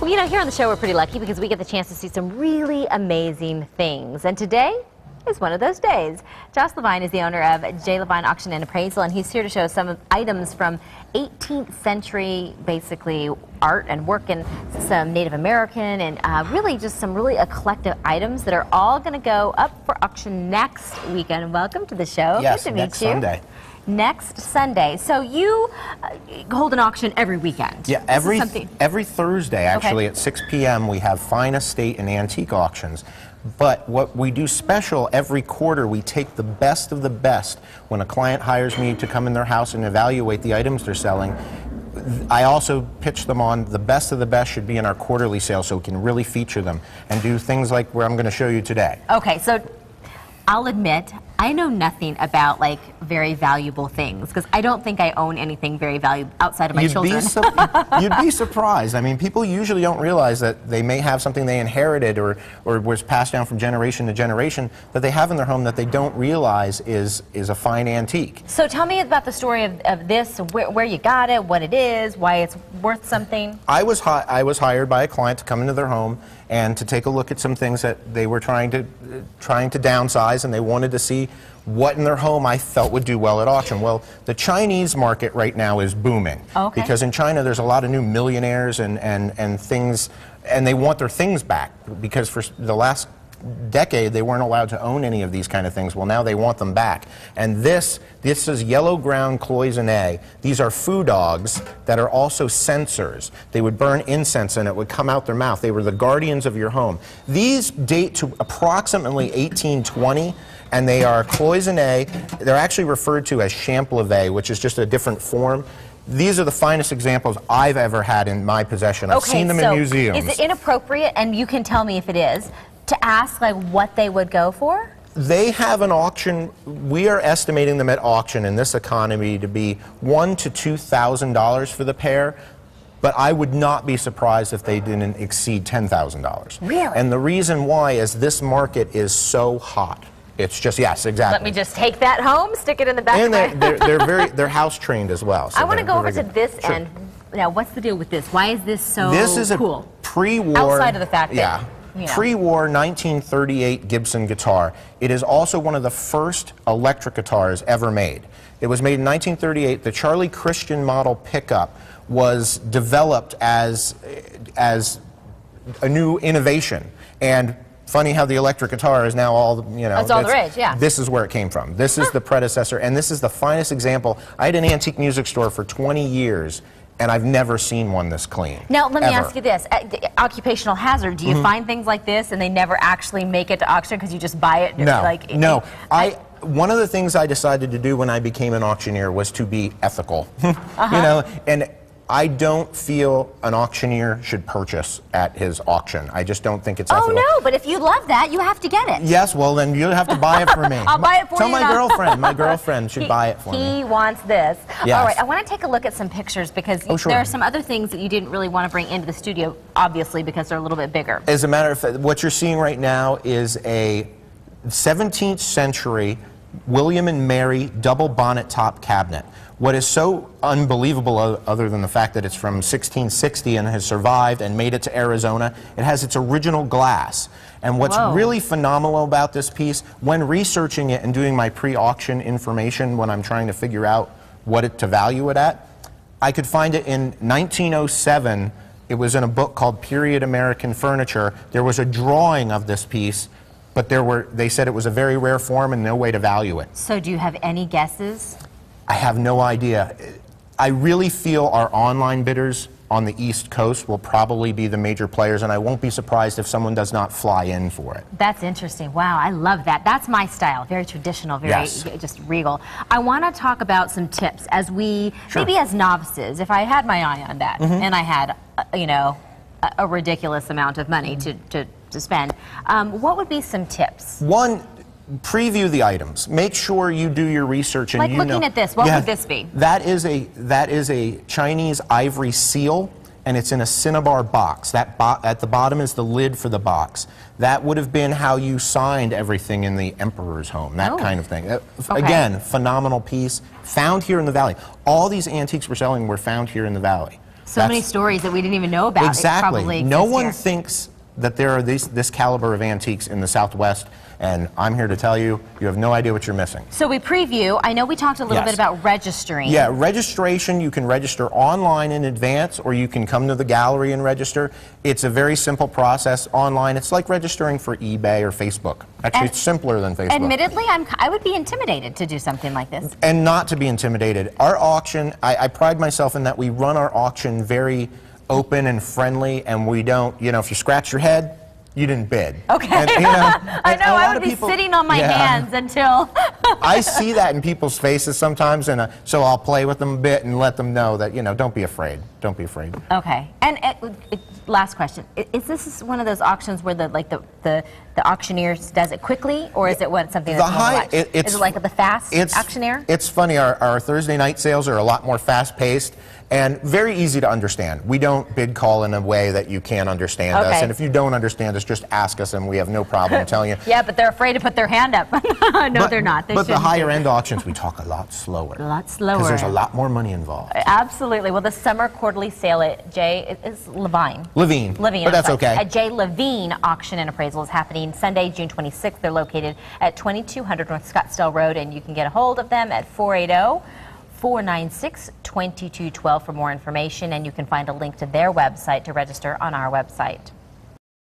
Well, you know, here on the show we're pretty lucky because we get the chance to see some really amazing things. And today is one of those days. Josh Levine is the owner of Levine Auction and Appraisal, and he's here to show some of items from 18th century, basically, art and work, and some Native American, and really just some really eclectic items that are all going to go up for auction next weekend. Welcome to the show. Yes, good to next meet you. Sunday. Next Sunday. So you hold an auction every weekend. Yeah, every Thursday, actually, at 6 p.m. we have fine estate and antique auctions. But what we do special every quarter, we take the best of the best. When a client hires me to come in their house and evaluate the items they're selling, I also pitch them on the best of the best should be in our quarterly sale, so we can really feature them and do things like where I'm going to show you today. Okay, so I'll admit, I know nothing about, like, very valuable things, because I don't think I own anything very valuable outside of my children. You'd be surprised. I mean, people usually don't realize that they may have something they inherited or was passed down from generation to generation that they have in their home that they don't realize is a fine antique. So tell me about the story of this, where you got it, what it is, why it's worth something. I was hired by a client to come into their home and to take a look at some things that they were trying to downsize, and they wanted to see what in their home I felt would do well at auction. Well, the Chinese market right now is booming. Okay. Because in China there's a lot of new millionaires and things, and they want their things back, because for the last decade they weren't allowed to own any of these kind of things. Well, now they want them back. And this is yellow ground cloisonne. These are foo dogs that are also censors. They would burn incense and it would come out their mouth. They were the guardians of your home. These date to approximately 1820, and they are cloisonne. They're actually referred to as champlevé, which is just a different form. These are the finest examples I've ever had in my possession. I've seen them in museums. Is it inappropriate, and you can tell me if it is, to ask like what they would go for? They have an auction. We are estimating them at auction in this economy to be $1,000 to $2,000 for the pair, but I would not be surprised if they didn't exceed $10,000. Really? And the reason why is this market is so hot. It's just, yes, exactly. Let me just take that home, stick it in the back and of my... they're house trained as well. So I want to go over to this Sure. end. Now, what's the deal with this? Why is this so cool? This is a pre-war... Outside of the fact that... Yeah. You know. Pre-war 1938 Gibson guitar. It is also one of the first electric guitars ever made. It was made in 1938. The Charlie Christian model pickup was developed as a new innovation. And funny how the electric guitar is now all, you know... It's all the rage, yeah. This is where it came from. This is the predecessor, and this is the finest example. I had an antique music store for 20 years, and I've never seen one this clean. Now, let me ask you this. Occupational hazard, do you find things like this and they never actually make it to auction because you just buy it? No, like, no. One of the things I decided to do when I became an auctioneer was to be ethical. You know, and I don't feel an auctioneer should purchase at his auction. I just don't think it's ethical. Oh, no, but if you love that, you have to get it. Yes, well, then you'll have to buy it for me. I'll buy it for you. Tell my girlfriend. My girlfriend should buy it for me. He wants this. Yes. All right, I want to take a look at some pictures because there are some other things that you didn't really want to bring into the studio, obviously, because they're a little bit bigger. As a matter of fact, what you're seeing right now is a 17th century William and Mary double bonnet top cabinet. What is so unbelievable, other than the fact that it's from 1660 and has survived and made it to Arizona, it has its original glass. And what's really phenomenal about this piece, when researching it and doing my pre-auction information when I'm trying to figure out what to value it at, I could find it in 1907. It was in a book called Period American Furniture. There was a drawing of this piece, but they said it was a very rare form and no way to value it. So do you have any guesses? I have no idea. I really feel our online bidders on the East Coast will probably be the major players, and I won't be surprised if someone does not fly in for it. That's interesting. Wow, I love that. That's my style. Very traditional, very just regal. I want to talk about some tips as we, maybe as novices, if I had my eye on that, and I had, you know, a ridiculous amount of money to spend, what would be some tips? One, preview the items. Make sure you do your research and like looking at this, what would this be? That is a Chinese ivory seal, and it's in a cinnabar box. At the bottom is the lid for the box. That would have been how you signed everything in the emperor's home, that kind of thing. Again, phenomenal piece, found here in the valley. All these antiques we're selling were found here in the valley. So many stories that we didn't even know about. Exactly. No one here. thinks that there are this caliber of antiques in the Southwest, and I'm here to tell you, you have no idea what you're missing. So we preview. I know we talked a little bit about registering. Yeah, registration, you can register online in advance, or you can come to the gallery and register. It's a very simple process online. It's like registering for eBay or Facebook. Actually, it's simpler than Facebook. Admittedly, I would be intimidated to do something like this. And not to be intimidated. Our auction, I pride myself in that we run our auction very open and friendly, and we don't, you know, if you scratch your head, you didn't bid. Okay. And, you know, I know, I would be sitting on my hands until... I see that in people's faces sometimes, and so I'll play with them a bit and let them know that, you know, don't be afraid. Don't be afraid. Okay. And last question. Is this one of those auctions where the auctioneer does it quickly, or is it something that's more relaxed? Is it like the fast auctioneer? It's funny. Our Thursday night sales are a lot more fast-paced and very easy to understand. We don't bid call in a way that you can't understand us, and if you don't understand us, just ask us, and we have no problem telling you. Yeah, but they're afraid to put their hand up. No, they're not. But the higher-end auctions, we talk a lot slower. A lot slower. Because there's a lot more money involved. Absolutely. Well, the summer quarterly sale at is Levine. Levine. Levine. But that's okay. At J. Levine Auction and Appraisal is happening Sunday, June 26th. They're located at 2200 North Scottsdale Road, and you can get a hold of them at 480-496-2212 for more information, and you can find a link to their website to register on our website.